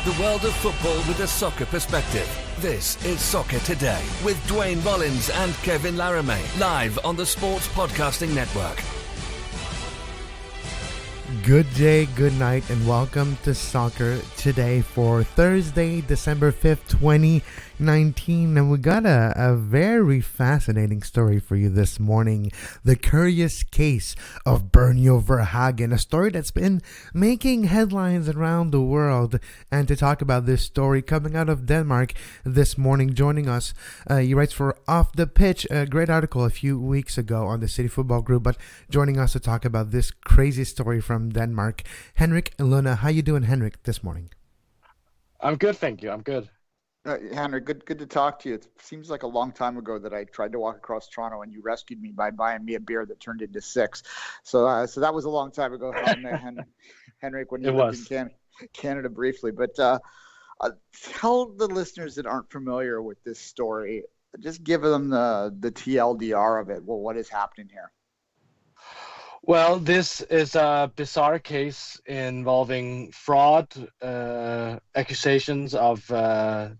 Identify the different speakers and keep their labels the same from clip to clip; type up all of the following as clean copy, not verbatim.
Speaker 1: The world of football with a soccer perspective. This is Soccer Today with Duane Rollins and Kevin Laramee, live on the Sports Podcasting Network.
Speaker 2: Good day, good night, and welcome to Soccer Today for Thursday, December 5th, 2019. And we got a very fascinating story for you this morning. The curious case of Bernio Verhagen, a story that's been making headlines around the world. And to talk about this story coming out of Denmark this morning, joining us, he writes for Off the Pitch, a great article a few weeks ago on the City Football Group, but joining us to talk about this crazy story from Denmark, Henrik Lonne. How you doing, Henrik, this morning?
Speaker 3: I'm good, thank you. I'm good.
Speaker 4: Henrik, good to talk to you. It seems like a long time ago that I tried to walk across Toronto and you rescued me by buying me a beer that turned into 6. So that was a long time ago, Henrik, when you lived in Canada briefly. But tell the listeners that aren't familiar with this story, just give them the TLDR of it. Well, what is happening here?
Speaker 3: Well, this is a bizarre case involving fraud, accusations of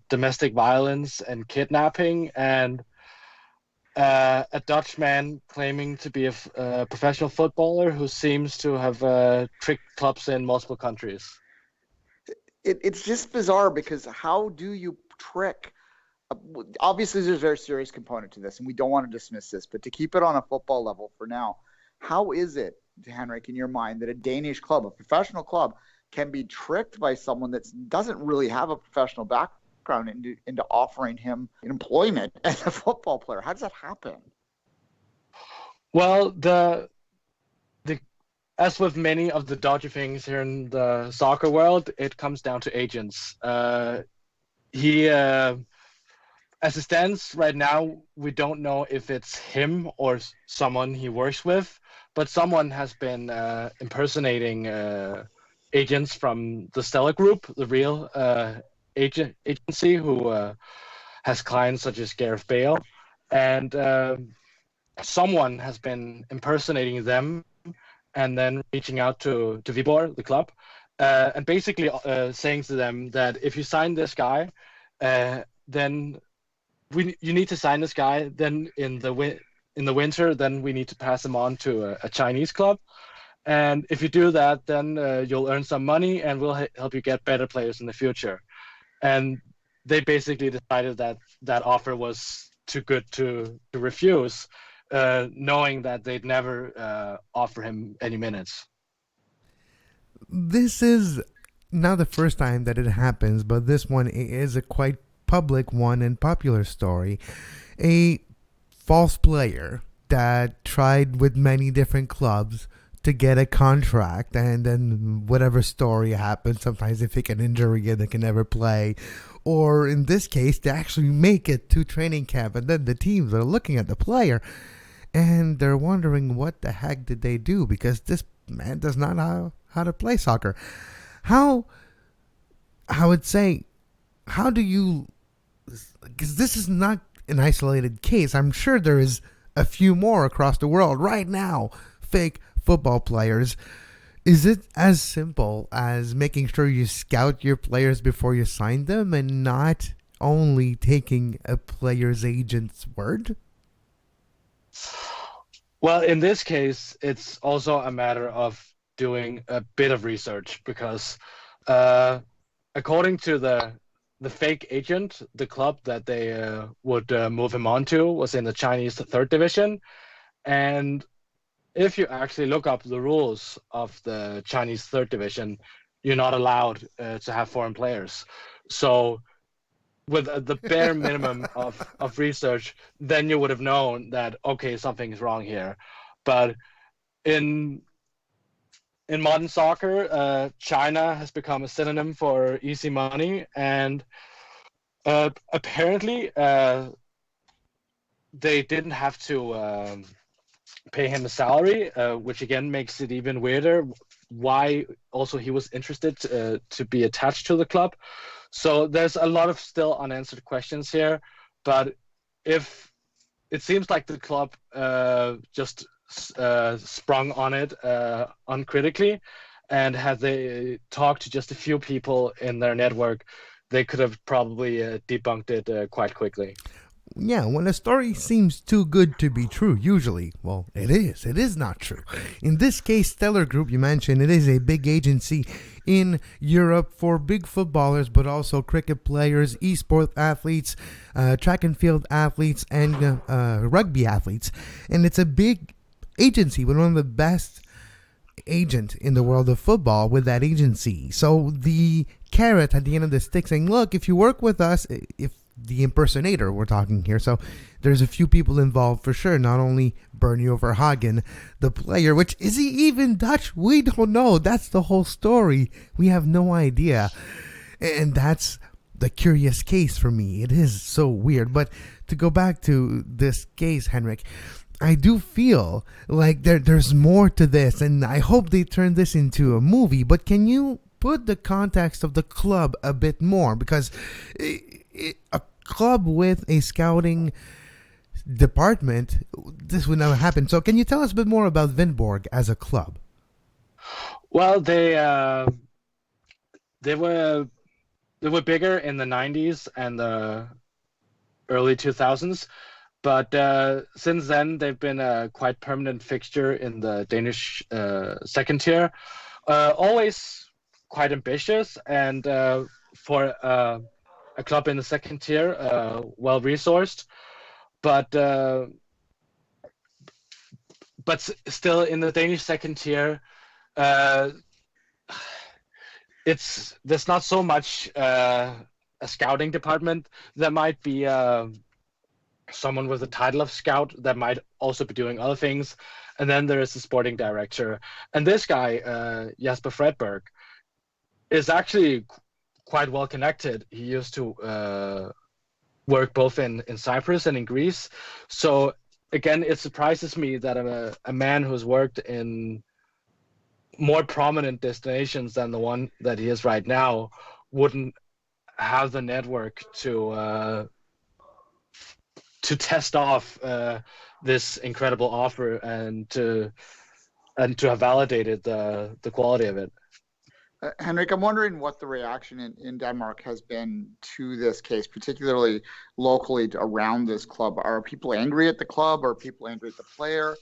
Speaker 3: domestic violence and kidnapping, and a Dutchman claiming to be a professional footballer who seems to have tricked clubs in multiple countries.
Speaker 4: It's just bizarre because how do you trick? Obviously, there's a very serious component to this, and we don't want to dismiss this, but to keep it on a football level for now, how is it, Henrik, in your mind, that a Danish club, a professional club, can be tricked by someone that doesn't really have a professional background into offering him employment as a football player? How does that happen?
Speaker 3: Well, as with many of the dodgy things here in the soccer world, it comes down to agents. As it stands right now, we don't know if it's him or someone he works with, but someone has been impersonating agents from the Stella Group, the real agency who has clients such as Gareth Bale, and someone has been impersonating them and then reaching out to Viborg, the club, and basically saying to them that if you sign this guy, then you need to sign this guy. Then in the winter, then we need to pass him on to a Chinese club, and if you do that, then you'll earn some money, and we'll help you get better players in the future. And they basically decided that that offer was too good to refuse, knowing that they'd never offer him any minutes.
Speaker 2: This is not the first time that it happens, but this one is a quite public one and popular story. A false player that tried with many different clubs to get a contract, and then whatever story happens, sometimes they fake an injury and they can never play, or in this case they actually make it to training camp, and then the teams are looking at the player and they're wondering what the heck did they do, because this man does not know how to play soccer. How do you, because this is not an isolated case. I'm sure there is a few more across the world right now, fake football players. Is it as simple as making sure you scout your players before you sign them and not only taking a player's agent's word?
Speaker 3: Well, in this case, it's also a matter of doing a bit of research, because according to the fake agent, the club that they would move him on to was in the Chinese 3rd division. And if you actually look up the rules of the Chinese 3rd division, you're not allowed to have foreign players. So with the bare minimum of research, then you would have known that, okay, something is wrong here. But in modern soccer, China has become a synonym for easy money, and apparently they didn't have to pay him a salary, which again makes it even weirder why also he was interested to be attached to the club. So there's a lot of still unanswered questions here, but if it seems like the club just sprung on it uncritically, And had they talked to just a few people in their network, they could have probably debunked it quite quickly.
Speaker 2: Yeah, when a story seems too good to be true, usually, well, it is. It is not true. In this case, Stellar Group, you mentioned, it is a big agency in Europe for big footballers, but also cricket players, esports athletes, track and field athletes, and rugby athletes. And it's a big agency with one of the best agent in the world of football with that agency. So the carrot at the end of the stick saying, look, if you work with us, if the impersonator we're talking here, so there's a few people involved for sure, not only Bernio Verhagen, the player, which is he even Dutch? We don't know. That's the whole story. We have no idea. And that's the curious case for me. It is so weird. But to go back to this case, Henrik, I do feel like there's more to this, and I hope they turn this into a movie. But can you put the context of the club a bit more? Because a club with a scouting department, this would never happen. So can you tell us a bit more about Vinborg as a club?
Speaker 3: Well, they were bigger in the 90s and the early 2000s. But since then, they've been a quite permanent fixture in the Danish second tier. Always quite ambitious, and for a club in the second tier, well-resourced. But still in the Danish second tier, there's not so much a scouting department. There might be someone with the title of scout that might also be doing other things, and then there is the sporting director. And this guy, Jasper Fredberg, is actually quite well connected. He used to work both in Cyprus and in Greece. So again, it surprises me that a man who's worked in more prominent destinations than the one that he is right now wouldn't have the network to test off this incredible offer and to have validated the quality of it.
Speaker 4: Henrik, I'm wondering what the reaction in Denmark has been to this case, particularly locally around this club. Are people angry at the club? Are people angry at the player?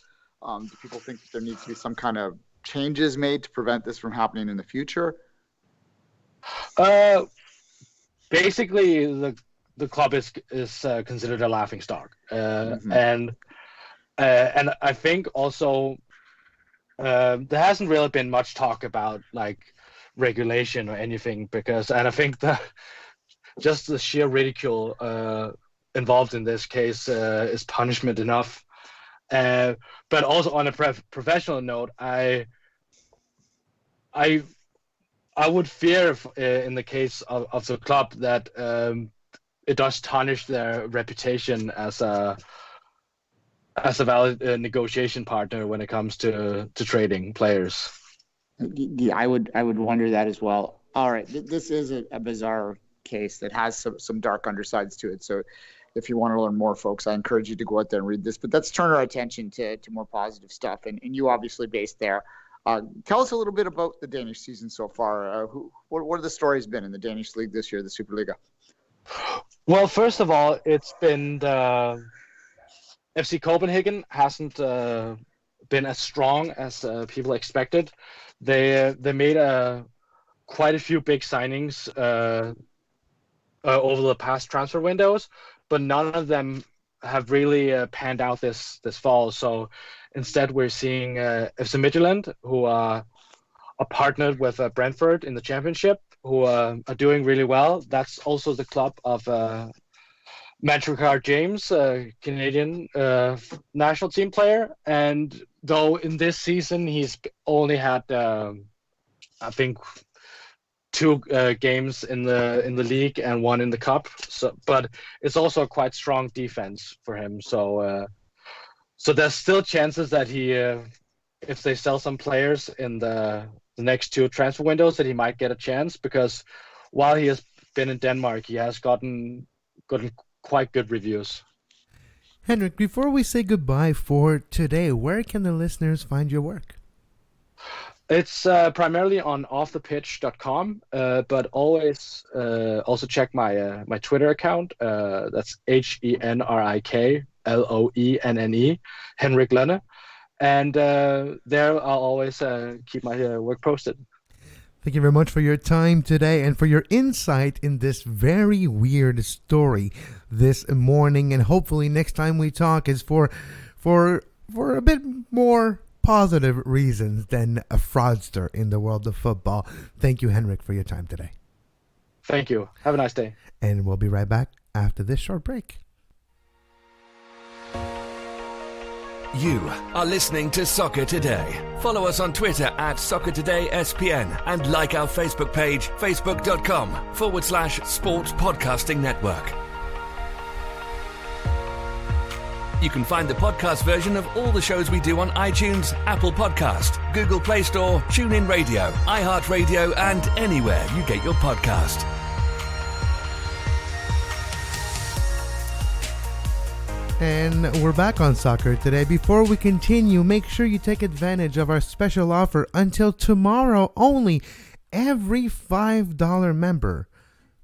Speaker 4: Do people think that there needs to be some kind of changes made to prevent this from happening in the future?
Speaker 3: Basically, the club is considered a laughingstock, and I think also there hasn't really been much talk about like regulation or anything, and I think just the sheer ridicule involved in this case is punishment enough. But also on a professional note, I would fear if, in the case of the club that it does tarnish their reputation as a valid negotiation partner when it comes to trading players.
Speaker 4: Yeah, I would wonder that as well. All right, this is a bizarre case that has some dark undersides to it. So if you want to learn more, folks, I encourage you to go out there and read this. But let's turn our attention to more positive stuff. And you obviously based there. Tell us a little bit about the Danish season so far. What are the stories been in the Danish league this year, the Superliga?
Speaker 3: Well, first of all, it's been the FC Copenhagen hasn't been as strong as people expected. They made quite a few big signings over the past transfer windows, but none of them have really panned out this fall. So instead, we're seeing FC Midtjylland, who are partnered with Brentford in the Championship, who are doing really well. That's also the club of Manchester James, Canadian national team player. And though in this season he's only had, I think, 2 games in the league and 1 in the cup. So, but it's also a quite strong defense for him. So there's still chances that he, if they sell some players in the next 2 transfer windows, that he might get a chance, because while he has been in Denmark, he has gotten quite good reviews.
Speaker 2: Henrik, before we say goodbye for today, where can the listeners find your work?
Speaker 3: It's primarily on offthepitch.com, but always also check my Twitter account. That's HenrikLonne, Henrik Lonne, and there I'll always keep my work posted.
Speaker 2: Thank you very much for your time today and for your insight in this very weird story this morning. And hopefully next time we talk is for a bit more positive reasons than a fraudster in the world of football. Thank you, Henrik, for your time today.
Speaker 3: Thank you. Have a nice day.
Speaker 2: And we'll be right back after this short break.
Speaker 1: You are listening to Soccer Today. Follow us on Twitter at Soccer Today SPN and like our Facebook page, facebook.com/Sports Podcasting Network. You can find the podcast version of all the shows we do on iTunes, Apple Podcast, Google Play Store, TuneIn Radio, iHeartRadio, and anywhere you get your podcast.
Speaker 2: And we're back on Soccer Today. Before we continue, make sure you take advantage of our special offer until tomorrow only. Every $5 member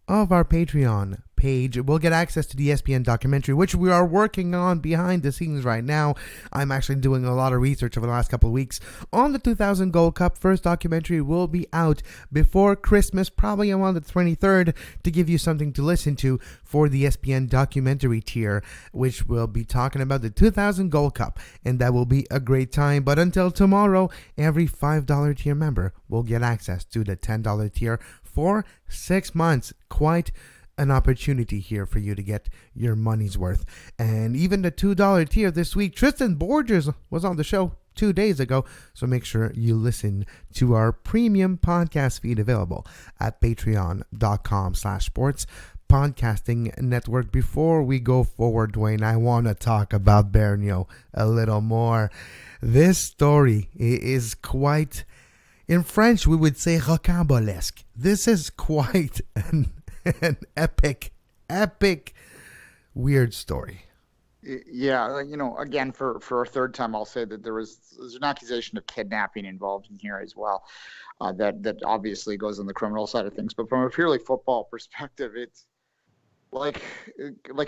Speaker 2: of our Patreon page will get access to the SPN documentary, which we are working on behind the scenes right now. I'm actually doing a lot of research over the last couple of weeks on the 2000 Gold Cup. First documentary will be out before Christmas, probably around the 23rd, to give you something to listen to for the SPN documentary tier, which will be talking about the 2000 Gold Cup, and that will be a great time. But until tomorrow, every $5 tier member will get access to the $10 tier for 6 months. Quite an opportunity here for you to get your money's worth. And even the $2 tier this week, Tristan Borges was on the show 2 days ago, so make sure you listen to our premium podcast feed available at patreon.com/sports podcasting network. Before we go forward, Duane, I want to talk about Bernio a little more. This story is quite, in French we would say rocambolesque. This is quite an epic weird story.
Speaker 4: Yeah, again, for a third time, I'll say that there's an accusation of kidnapping involved in here as well. That obviously goes on the criminal side of things, but from a purely football perspective, it's like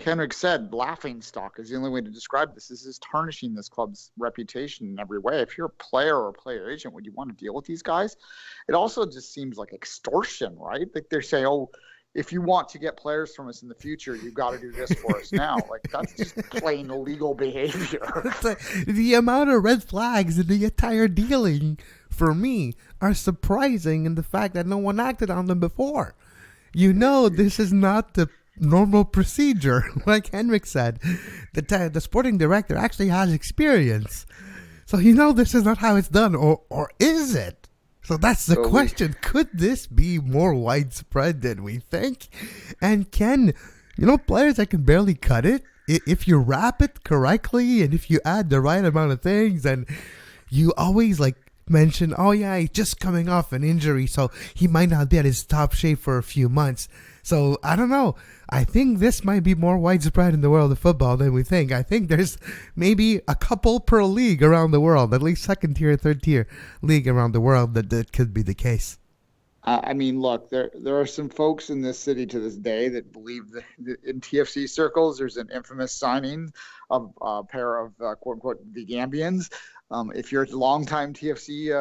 Speaker 4: Henrik said, laughing stock is the only way to describe this. This is tarnishing this club's reputation in every way. If you're a player or a player agent, would you want to deal with these guys? It also just seems like extortion, right? Like they're saying, oh, if you want to get players from us in the future, you've got to do this for us now. Like, that's just plain illegal behavior.
Speaker 2: The amount of red flags in the entire dealing, for me, are surprising in the fact that no one acted on them before. This is not the normal procedure. Like Henrik said, the sporting director actually has experience. So this is not how it's done, or is it? So that's the question. Could this be more widespread than we think? And can, players that can barely cut it, if you wrap it correctly and if you add the right amount of things, and you always mention, oh yeah, he's just coming off an injury, so he might not be at his top shape for a few months. So I don't know. I think this might be more widespread in the world of football than we think. I think there's maybe a couple per league around the world, at least second tier, third tier league around the world that could be the case.
Speaker 4: I mean, look, there are some folks in this city to this day that believe that in TFC circles there's an infamous signing of a pair of quote-unquote the Gambians. If you're a longtime TFC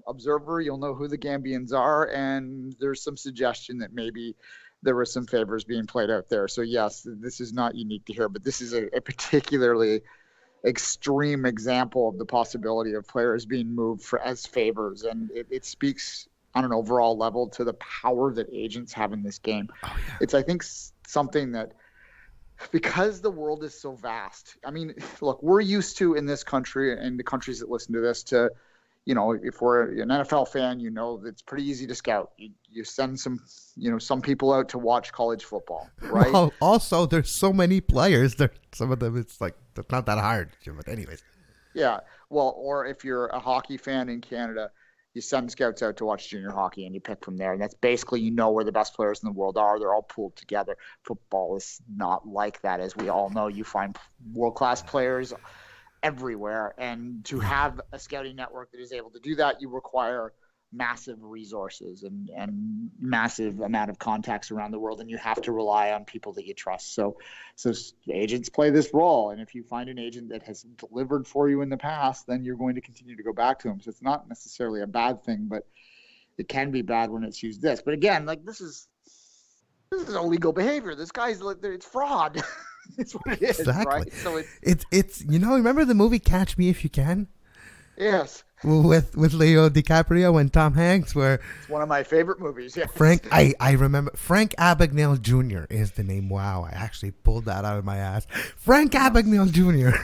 Speaker 4: observer, you'll know who the Gambians are, and there's some suggestion that maybe there were some favors being played out there. So yes, this is not unique to here, but this is a particularly extreme example of the possibility of players being moved as favors, and it speaks on an overall level to the power that agents have in this game. Oh, yeah. It's, I think, something that, because the world is so vast, I mean, look, we're used to in this country and the countries that listen to this to, if we're an NFL fan, it's pretty easy to scout. You send some people out to watch college football, right?
Speaker 2: Well, also, there's so many players. Some of them, it's not that hard. But anyways.
Speaker 4: Yeah. Well, or if you're a hockey fan in Canada, you send scouts out to watch junior hockey and you pick from there. And that's basically, where the best players in the world are. They're all pooled together. Football is not like that. As we all know, you find world-class players everywhere. And to have a scouting network that is able to do that, you require massive resources and massive amount of contacts around the world, and you have to rely on people that you trust. So agents play this role, and if you find an agent that has delivered for you in the past, then you're going to continue to go back to them. So it's not necessarily a bad thing, but it can be bad when it's used this. But again, like this is illegal behavior. This guy's like, it's fraud. It's what it is,
Speaker 2: Exactly.
Speaker 4: right? So
Speaker 2: it's remember the movie Catch Me If You Can?
Speaker 4: yes.
Speaker 2: With Leo DiCaprio and Tom Hanks, where
Speaker 4: It's one of my favorite movies. Yeah.
Speaker 2: I remember Frank Abagnale Jr. is the name. Wow, I actually pulled that out of my ass. Frank Abagnale Jr.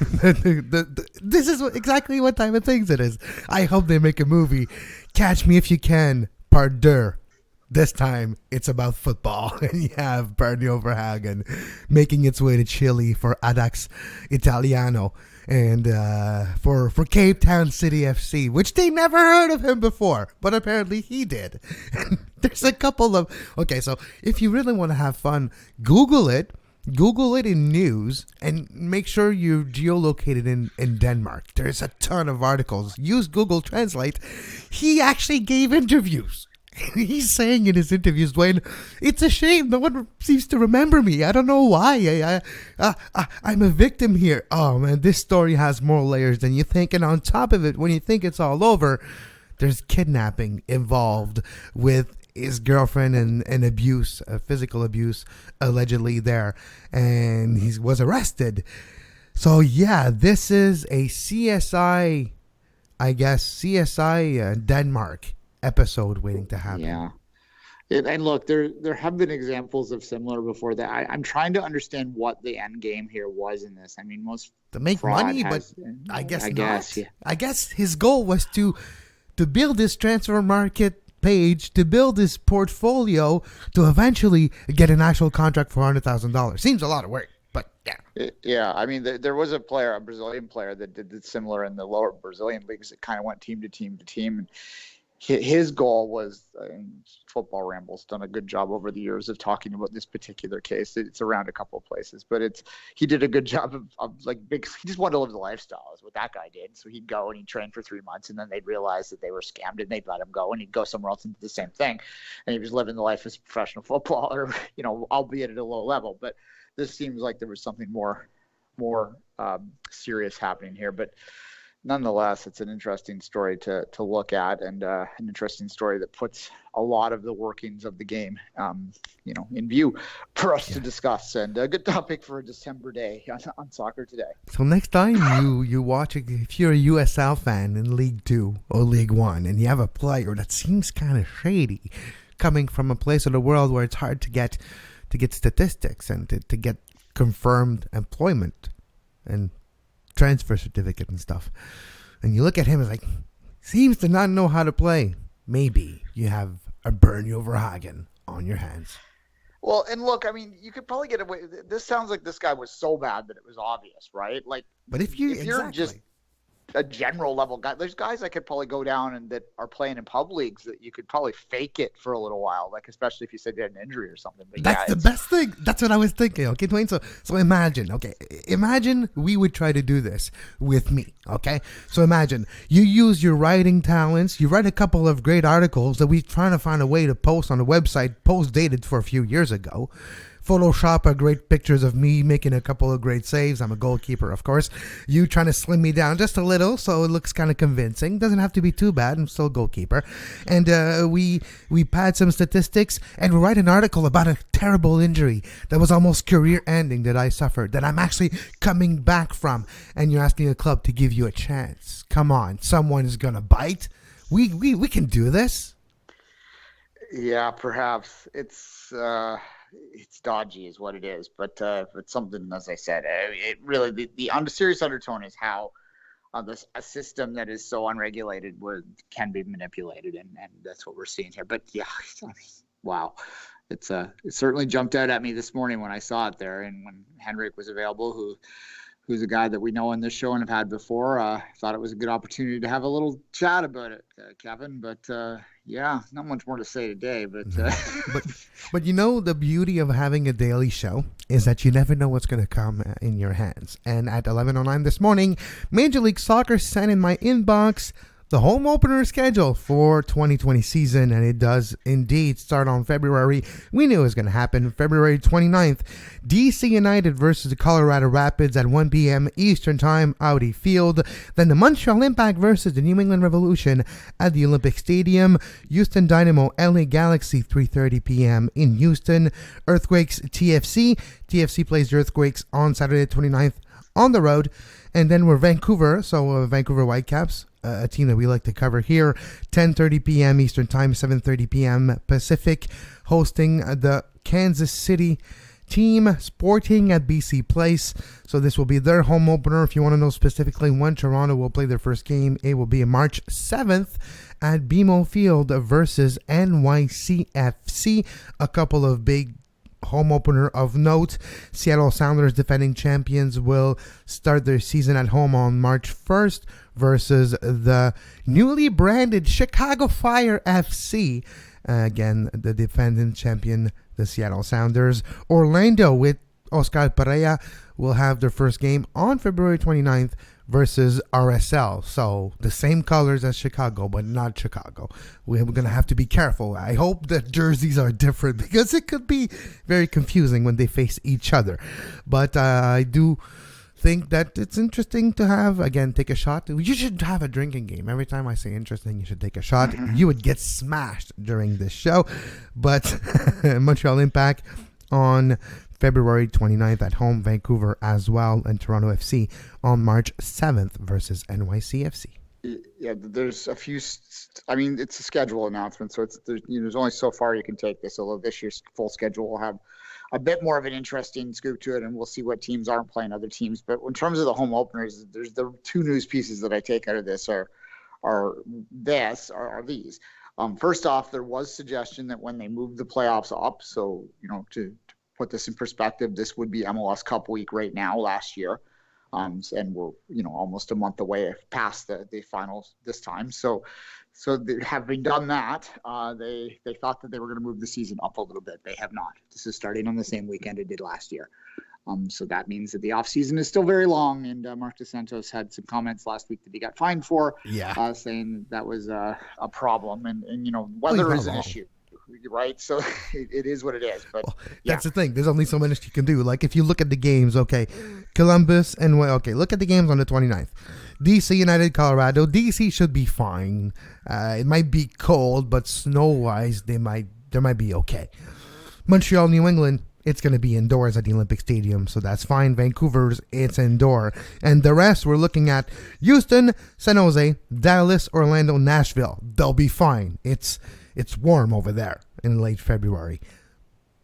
Speaker 2: This is exactly what type of things it is. I hope they make a movie, Catch Me If You Can, Part 2. This time, it's about football, and you have Bernio Verhagen making its way to Chile for Audax Italiano and for Cape Town City FC, which they never heard of him before, but apparently he did. And there's a couple of... Okay, so if you really want to have fun, Google it in news, and make sure you're geolocated in Denmark. There's a ton of articles. Use Google Translate. He actually gave interviews. He's saying in his interviews, Duane, it's a shame no one seems to remember me. I don't know why. I'm a victim here. Oh, man, this story has more layers than you think. And on top of it, when you think it's all over, there's kidnapping involved with his girlfriend and abuse, physical abuse, allegedly there. And he was arrested. So, yeah, this is a CSI, Denmark episode waiting to happen.
Speaker 4: Yeah. And look, there have been examples of similar before that. I'm trying to understand what the end game here was in this. I mean, most
Speaker 2: to make money, but I guess
Speaker 4: yeah.
Speaker 2: I guess his goal was to build this transfer market page, to build this portfolio, to eventually get an actual contract for $100,000. Seems a lot of work, but yeah.
Speaker 4: Yeah, I mean, there was a Brazilian player that did similar in the lower Brazilian leagues. It kind of went team to team to team. And his goal was, Football Ramble's done a good job over the years of talking about this particular case. It's around a couple of places, but he did a good job of he just wanted to live the lifestyle is what that guy did. So he'd go and he'd train for 3 months, and then they'd realize that they were scammed and they'd let him go, and he'd go somewhere else and do the same thing. And he was living the life as a professional footballer, albeit at a low level. But this seems like there was something more serious happening here. But nonetheless, it's an interesting story to look at, and an interesting story that puts a lot of the workings of the game, in view for us to discuss. And a good topic for a December day on Soccer Today.
Speaker 2: So next time you watch, if you're a USL fan in League 2 or League 1, and you have a player that seems kind of shady, coming from a place of the world where it's hard to get statistics and to get confirmed employment and transfer certificate and stuff, and you look at him as like, seems to not know how to play, maybe you have a Bernio Verhagen on your hands.
Speaker 4: Well, and look, I mean, you could probably get away. This sounds like this guy was so bad that it was obvious, right? Like,
Speaker 2: but if
Speaker 4: you're just a general level guy, there's guys that could probably go down and that are playing in pub leagues that you could probably fake it for a little while, like especially if you said you had an injury or something. But
Speaker 2: that's the best thing. That's what I was thinking. Okay, Duane. So imagine we would try to do this with me. Okay, so imagine you use your writing talents. You write a couple of great articles that we're trying to find a way to post on the website, post dated for a few years ago. Photoshop great pictures of me making a couple of great saves. I'm a goalkeeper, of course. You trying to slim me down just a little so it looks kind of convincing. Doesn't have to be too bad. I'm still a goalkeeper. And we pad some statistics and write an article about a terrible injury that was almost career-ending that I suffered, that I'm actually coming back from. And you're asking a club to give you a chance. Come on, someone is going to bite. We can do this.
Speaker 4: Yeah, perhaps. It's dodgy is what it is, but it's something, as I said, it really, the serious undertone is how a system that is so unregulated can be manipulated, and that's what we're seeing here. But yeah, I mean, wow, it certainly jumped out at me this morning when I saw it there, and when Henrik was available, who who's a guy that we know on this show and have had before. Thought it was a good opportunity to have a little chat about it, Kevin. But yeah, not much more to say today. But
Speaker 2: but the beauty of having a daily show is that you never know what's going to come in your hands. And at 11:09 this morning, Major League Soccer sent in my inbox the home opener schedule for 2020 season, and it does indeed start on February. We knew it was going to happen. February 29th, DC United versus the Colorado Rapids at 1 p.m. Eastern Time, Audi Field. Then the Montreal Impact versus the New England Revolution at the Olympic Stadium. Houston Dynamo, LA Galaxy, 3:30 p.m. in Houston. Earthquakes, TFC. TFC plays the Earthquakes on Saturday 29th on the road. And then we're Vancouver, so Vancouver Whitecaps, a team that we like to cover here, 10:30 p.m. Eastern Time, 7:30 p.m. Pacific, hosting the Kansas City team, Sporting at BC Place. So this will be their home opener. If you want to know specifically when Toronto will play their first game, it will be March 7th at BMO Field versus NYCFC. A couple of big home opener of note. Seattle Sounders, defending champions, will start their season at home on March 1st versus the newly branded Chicago Fire FC. Again, the defending champion, the Seattle Sounders. Orlando with Oscar Pereira will have their first game on February 29th versus RSL. So the same colors as Chicago, but not Chicago. We're going to have to be careful. I hope the jerseys are different because it could be very confusing when they face each other. But I do think that it's interesting to have, again, take a shot. You should have a drinking game. Every time I say interesting, you should take a shot. You would get smashed during this show. But Montreal Impact on February 29th at home, Vancouver as well, and Toronto FC on March 7th versus NYCFC.
Speaker 4: Yeah, there's a few. I mean, it's a schedule announcement, so there's only so far you can take this. Although this year's full schedule will have a bit more of an interesting scoop to it, and we'll see what teams aren't playing other teams. But in terms of the home openers, there's the two news pieces that I take out of this are these. First off, there was suggestion that when they moved the playoffs up, so to put this in perspective, this would be MLS Cup week right now last year. And we're, almost a month away past the finals this time. So having done that, they thought that they were going to move the season up a little bit. They have not. This is starting on the same weekend it did last year. So that means that the off season is still very long. And Mark DeSantos had some comments last week that he got fined for, saying that was a problem. And weather is an issue. Right, so it is what it is. But
Speaker 2: that's the thing. There's only so much you can do. Like if you look at the games, Columbus and look at the games on the 29th. DC United, Colorado. DC should be fine. It might be cold, but snow-wise, they might be okay. Montreal, New England. It's going to be indoors at the Olympic Stadium, so that's fine. Vancouver's, it's indoor. And the rest, we're looking at Houston, San Jose, Dallas, Orlando, Nashville. They'll be fine. It's warm over there in late February.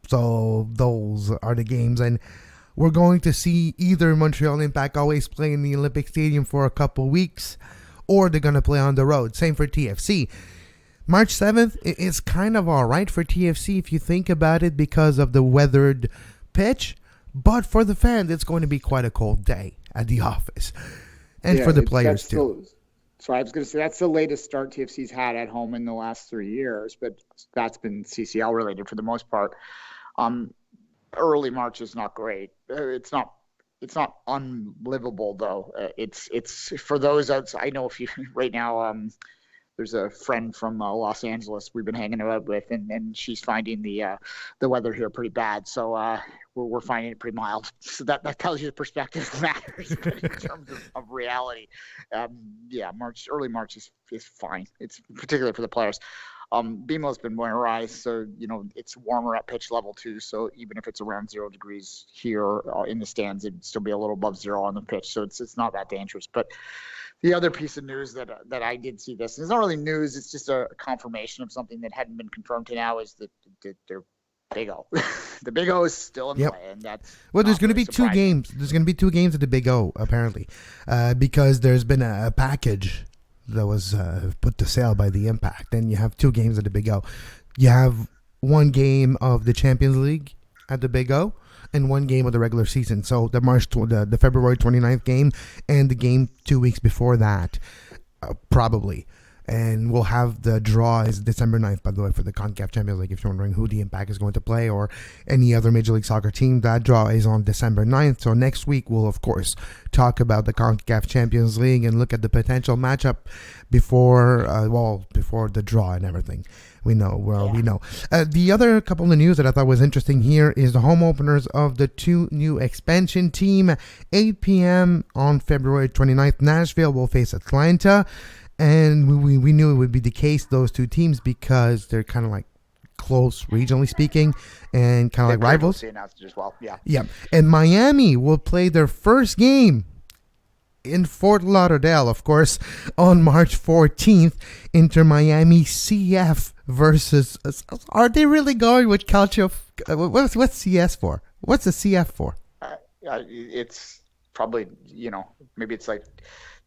Speaker 2: So those are the games. And we're going to see either Montreal Impact always play in the Olympic Stadium for a couple weeks, or they're going to play on the road. Same for TFC. March 7th is kind of all right for TFC if you think about it because of the weathered pitch. But for the fans, it's going to be quite a cold day at the office. And for the players too.
Speaker 4: So I was going to say that's the latest start TFC's had at home in the last 3 years, but that's been CCL related for the most part. Early March is not great. It's not unlivable though. It's for those outside. I know if you right now. There's a friend from Los Angeles we've been hanging out with, and she's finding the weather here pretty bad. So we're finding it pretty mild. So that tells you the perspective matters in terms of reality. Early March is fine. It's particularly for the players. BMO's been winterized, so it's warmer at pitch level too. So even if it's around 0 degrees here in the stands, it'd still be a little above zero on the pitch. So it's not that dangerous. But the other piece of news that I did see this, and it's not really news, it's just a confirmation of something that hadn't been confirmed to now, is that they're Big O. The Big O is still in play, and that's
Speaker 2: there's going to be two games. There's going to be 2 games at the Big O apparently, because there's been a package that was put to sale by the Impact, and you have 2 games at the Big O. You have 1 game of the Champions League at the Big O, and one game of the regular season. So the February 29th game and the game 2 weeks before that, probably. And we'll have the draw is December 9th, by the way, for the CONCACAF Champions League. If you're wondering who the Impact is going to play or any other Major League Soccer team, that draw is on December 9th. So next week, we'll, of course, talk about the CONCACAF Champions League and look at the potential matchup before the draw and everything. We know. The other couple of news that I thought was interesting here is the home openers of the two new expansion team. 8 p.m. on February 29th, Nashville will face Atlanta. And we knew it would be the case, those two teams, because they're kind of like close, regionally speaking, and kind of like rivals.
Speaker 4: Announced as well.
Speaker 2: Yeah. And Miami will play their first game in Fort Lauderdale, of course, on March 14th. Inter Miami CF versus. Are they really going with Calcio? What's CS for? What's the CF for?
Speaker 4: It's probably, maybe it's like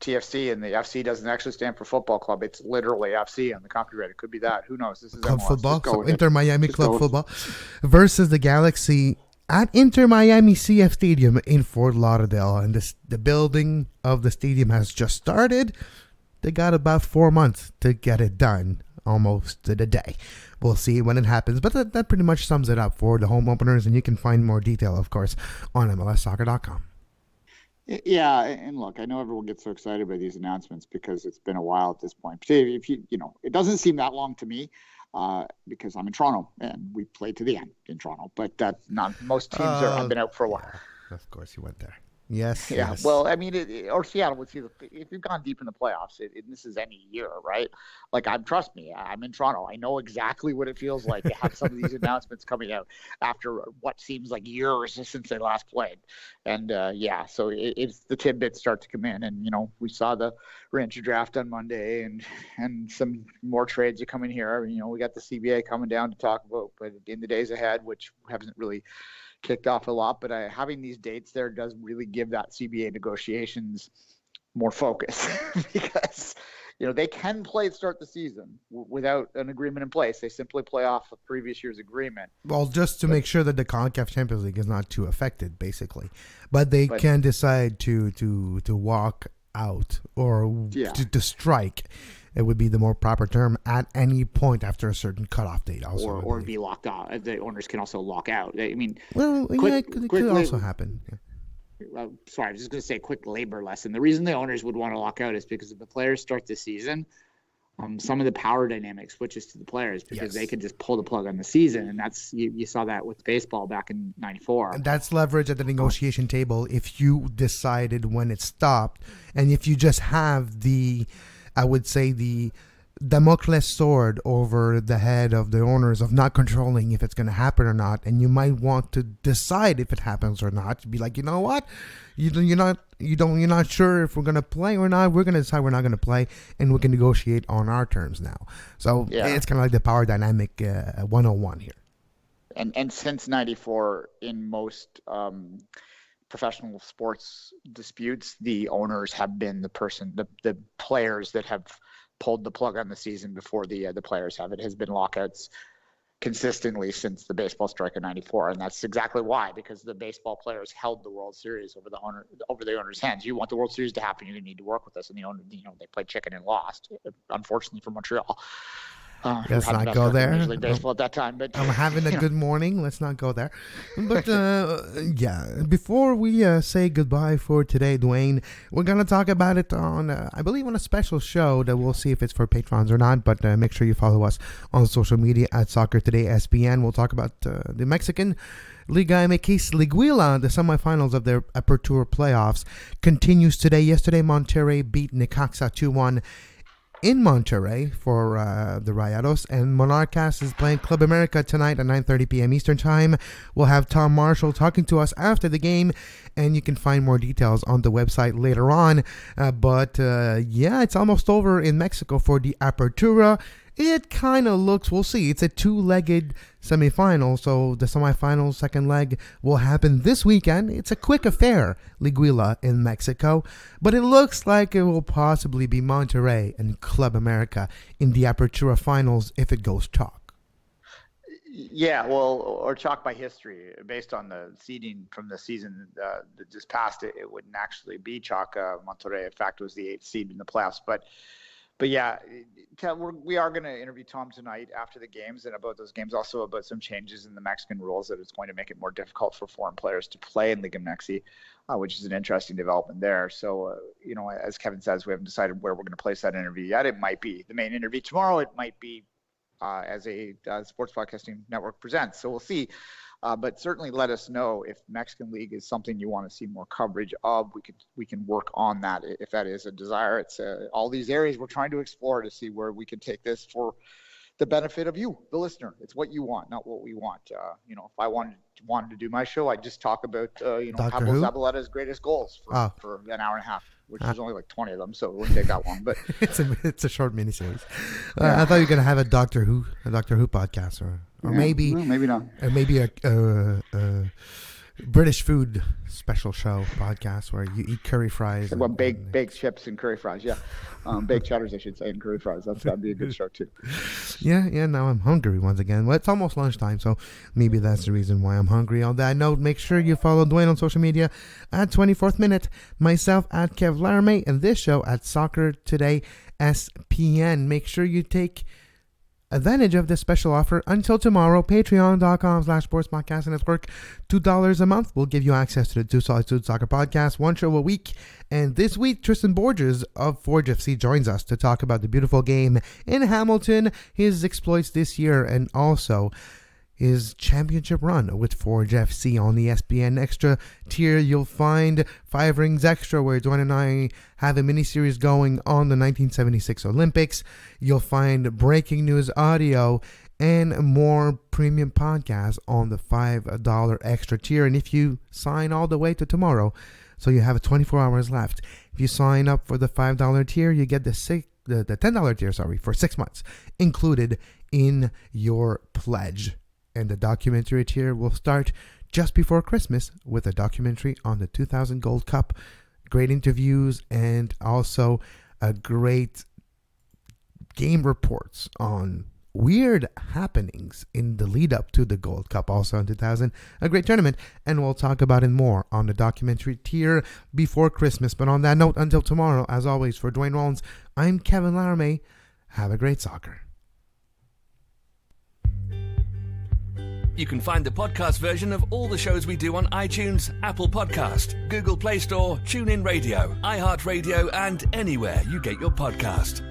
Speaker 4: TFC, and the FC doesn't actually stand for football club. It's literally FC on the copyright. It could be that. Who knows? This is
Speaker 2: Club
Speaker 4: MLS.
Speaker 2: football. So Inter Miami Club football versus the Galaxy at Inter Miami CF Stadium in Fort Lauderdale. And the building of the stadium has just started. They got about 4 months to get it done, almost to the day. We'll see when it happens. But that pretty much sums it up for the home openers. And you can find more detail, of course, on MLSsoccer.com.
Speaker 4: Yeah, and look, I know everyone gets so excited by these announcements because it's been a while at this point. But if it doesn't seem that long to me because I'm in Toronto and we played to the end in Toronto. But that's not most teams have been out for a while.
Speaker 2: Of course, you went there. Yes.
Speaker 4: Yeah.
Speaker 2: Yes.
Speaker 4: Well, I mean, or Seattle would see if you've gone deep in the playoffs. This is any year, right? Like, trust me, I'm in Toronto. I know exactly what it feels like to have some of these announcements coming out after what seems like years since they last played. And so it's the tidbits start to come in, and we saw the Rancher draft on Monday, and some more trades are coming here. We got the CBA coming down to talk about, but in the days ahead, which hasn't really kicked off a lot, but having these dates there does really give that CBA negotiations more focus because they can start the season without an agreement in place. They simply play off a previous year's agreement.
Speaker 2: Well, just to make sure that the CONCACAF Champions League is not too affected, basically, but they can decide to walk out or to strike. It would be the more proper term at any point after a certain cutoff date. Also,
Speaker 4: or be locked out. The owners can also lock out. I mean,
Speaker 2: it could also happen. Yeah.
Speaker 4: Sorry, I was just going to say a quick labor lesson. The reason the owners would want to lock out is because if the players start the season, some of the power dynamic switches to the players because they could just pull the plug on the season, and that's you saw that with baseball back in '94.
Speaker 2: And that's leverage at the negotiation table if you decided when it stopped, and if you just have the Damocles sword over the head of the owners of not controlling if it's going to happen or not, and you might want to decide if it happens or not. Be like, you know what, you're not sure if we're going to play or not. We're going to decide we're not going to play, and we can negotiate on our terms now. So it's kind of like the power dynamic 101 here.
Speaker 4: And since '94, in most professional sports disputes, the owners have been the players that have pulled the plug on the season before the players have. It has been lockouts consistently since the baseball strike of '94, and that's exactly why, because the baseball players held the World Series over the owner's hands. You want the World Series to happen, you need to work with us, and the owner, they played chicken and lost, unfortunately for Montreal.
Speaker 2: Let's not go there.
Speaker 4: Major League Baseball at that time, but
Speaker 2: I'm having a good morning. Let's not go there. But before we say goodbye for today, Duane, we're gonna talk about it on, I believe, on a special show that we'll see if it's for patrons or not. But make sure you follow us on social media at Soccer Today SPN. We'll talk about the Mexican Liga MX Liguilla. The semifinals of their Apertura playoffs continues today. Yesterday, Monterrey beat Necaxa 2-1. In Monterrey for the Rayados, and Monarcas is playing Club America tonight at 9:30 p.m. Eastern Time. We'll have Tom Marshall talking to us after the game, and you can find more details on the website later on. But it's almost over in Mexico for the Apertura. It kind of looks, we'll see. It's a two-legged semifinal, so the semifinal second leg will happen this weekend. It's a quick affair, Liguilla in Mexico, but it looks like it will possibly be Monterrey and Club America in the Apertura finals if it goes chalk.
Speaker 4: Yeah, well, or chalk by history. Based on the seeding from the season that just passed, it wouldn't actually be chalk. Monterrey, in fact, was the 8th seed in the playoffs. But yeah, we are going to interview Tom tonight after the games and about those games, also about some changes in the Mexican rules that it's going to make it more difficult for foreign players to play in Liga MX, which is an interesting development there. So, as Kevin says, we haven't decided where we're going to place that interview yet. It might be the main interview tomorrow. It might be as a Sports Podcasting Network presents. So we'll see. But certainly let us know if Mexican League is something you want to see more coverage of. We can work on that if that is a desire. It's all these areas we're trying to explore to see where we can take this for the benefit of you, the listener. It's what you want, not what we want. If I wanted to do my show, I'd just talk about Pablo Zabaleta's greatest goals for an hour and a half, which is only like 20 of them, so it wouldn't take that long. But
Speaker 2: it's a short miniseries. I thought you were gonna have a Doctor Who podcast, or maybe
Speaker 4: not,
Speaker 2: or maybe a British food special show podcast where you eat curry fries.
Speaker 4: Well, baked chips and curry fries, baked cheddars, I should say, and curry fries. That'd be a good show too.
Speaker 2: Yeah. Now I'm hungry once again. Well, it's almost lunchtime, so maybe that's the reason why I'm hungry. On that note, make sure you follow Duane on social media at 24th Minute, myself at Kev Laramee, and this show at Soccer Today SPN. Make sure you take advantage of this special offer until tomorrow. Patreon.com/Sports Network. $2 a month will give you access to the Two Solitude Soccer Podcast, one show a week. And this week, Tristan Borges of Forge FC joins us to talk about the beautiful game in Hamilton, his exploits this year, and also his championship run with Forge FC. On the SPN Extra tier, you'll find 5 Rings Extra, where Duane and I have a mini-series going on the 1976 Olympics. You'll find breaking news audio and more premium podcasts on the $5 Extra tier. And if you sign all the way to tomorrow, so you have 24 hours left, if you sign up for the $5 tier, you get the $10 tier, for 6 months included in your pledge. And the documentary tier will start just before Christmas with a documentary on the 2000 Gold Cup, great interviews, and also a great game reports on weird happenings in the lead up to the Gold Cup, also in 2000, a great tournament, and we'll talk about it more on the documentary tier before Christmas. But on that note, until tomorrow, as always, for Duane Rollins, I'm Kevin Laramee. Have a great soccer.
Speaker 1: You can find the podcast version of all the shows we do on iTunes, Apple Podcast, Google Play Store, TuneIn Radio, iHeartRadio, and anywhere you get your podcast.